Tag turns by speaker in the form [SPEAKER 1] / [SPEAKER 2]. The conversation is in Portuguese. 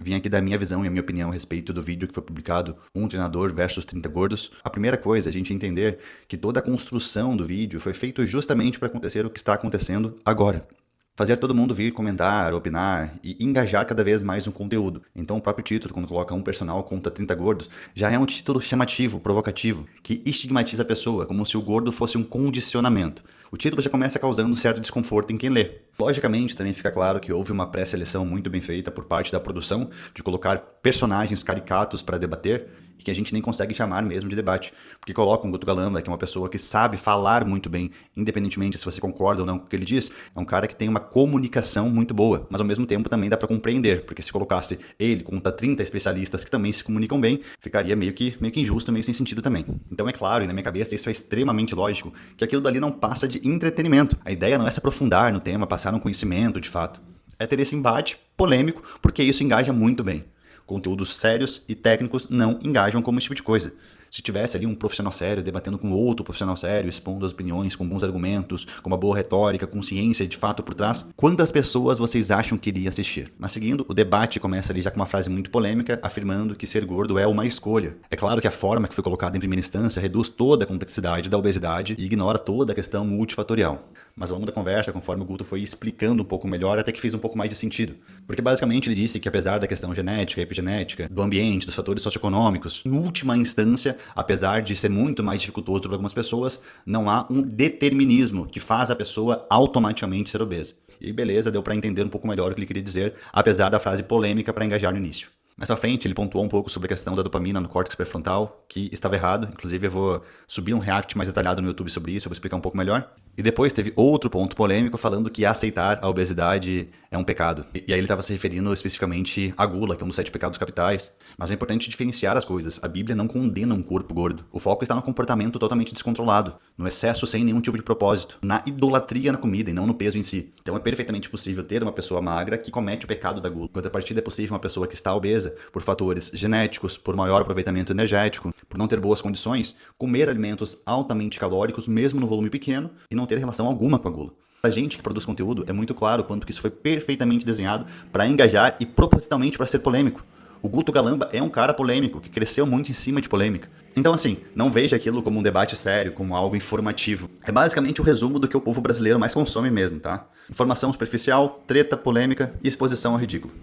[SPEAKER 1] vim aqui dar a minha visão e a minha opinião a respeito do vídeo que foi publicado, um treinador versus 30 gordos. A primeira coisa é a gente entender que toda a construção do vídeo foi feita justamente para acontecer o que está acontecendo agora. Fazer todo mundo vir comentar, opinar e engajar cada vez mais no conteúdo. Então o próprio título, quando coloca um personal contra 30 gordos, já é um título chamativo, provocativo, que estigmatiza a pessoa, como se o gordo fosse um condicionamento. O título já começa causando um certo desconforto em quem lê. Logicamente, também fica claro que houve uma pré-seleção muito bem feita por parte da produção, de colocar personagens caricatos para debater, e que a gente nem consegue chamar mesmo de debate, porque coloca um Guto Galamba, que é uma pessoa que sabe falar muito bem, independentemente se você concorda ou não com o que ele diz, é um cara que tem uma comunicação muito boa, mas ao mesmo tempo também dá para compreender, porque se colocasse ele contra 30 especialistas que também se comunicam bem, ficaria meio que injusto, meio sem sentido também. Então é claro, e na minha cabeça isso é extremamente lógico, que aquilo dali não passa de entretenimento. A ideia não é se aprofundar no tema, passar um conhecimento de fato. É ter esse embate polêmico, porque isso engaja muito bem. Conteúdos sérios e técnicos não engajam como esse tipo de coisa. Se tivesse ali um profissional sério debatendo com outro profissional sério, expondo as opiniões, com bons argumentos, com uma boa retórica, com ciência de fato por trás, quantas pessoas vocês acham que iria assistir? Mas seguindo, o debate começa ali já com uma frase muito polêmica, afirmando que ser gordo é uma escolha. É claro que a forma que foi colocada em primeira instância reduz toda a complexidade da obesidade e ignora toda a questão multifatorial. Mas ao longo da conversa, conforme o Guto foi explicando um pouco melhor, até que fez um pouco mais de sentido. Porque basicamente ele disse que apesar da questão genética, epigenética, do ambiente, dos fatores socioeconômicos, em última instância, apesar de ser muito mais dificultoso para algumas pessoas, não há um determinismo que faz a pessoa automaticamente ser obesa. E beleza, deu para entender um pouco melhor o que ele queria dizer, apesar da frase polêmica para engajar no início. Mais pra frente, ele pontuou um pouco sobre a questão da dopamina no córtex pré-frontal, que estava errado. Inclusive, eu vou subir um react mais detalhado no YouTube sobre isso, eu vou explicar um pouco melhor. E depois teve outro ponto polêmico falando que aceitar a obesidade é um pecado. E aí ele estava se referindo especificamente à gula, que é um dos 7 pecados capitais. Mas é importante diferenciar as coisas. A Bíblia não condena um corpo gordo. O foco está no comportamento totalmente descontrolado, no excesso sem nenhum tipo de propósito, na idolatria na comida e não no peso em si. Então é perfeitamente possível ter uma pessoa magra que comete o pecado da gula. Em contrapartida, é possível uma pessoa que está obesa por fatores genéticos, por maior aproveitamento energético, por não ter boas condições, comer alimentos altamente calóricos, mesmo no volume pequeno, e não ter relação alguma com a gula. A gente que produz conteúdo é muito claro quanto que isso foi perfeitamente desenhado para engajar e propositalmente para ser polêmico. O Guto Galamba é um cara polêmico, que cresceu muito em cima de polêmica. Então assim, não veja aquilo como um debate sério, como algo informativo. É basicamente o resumo do que o povo brasileiro mais consome mesmo, tá? Informação superficial, treta, polêmica e exposição ao ridículo.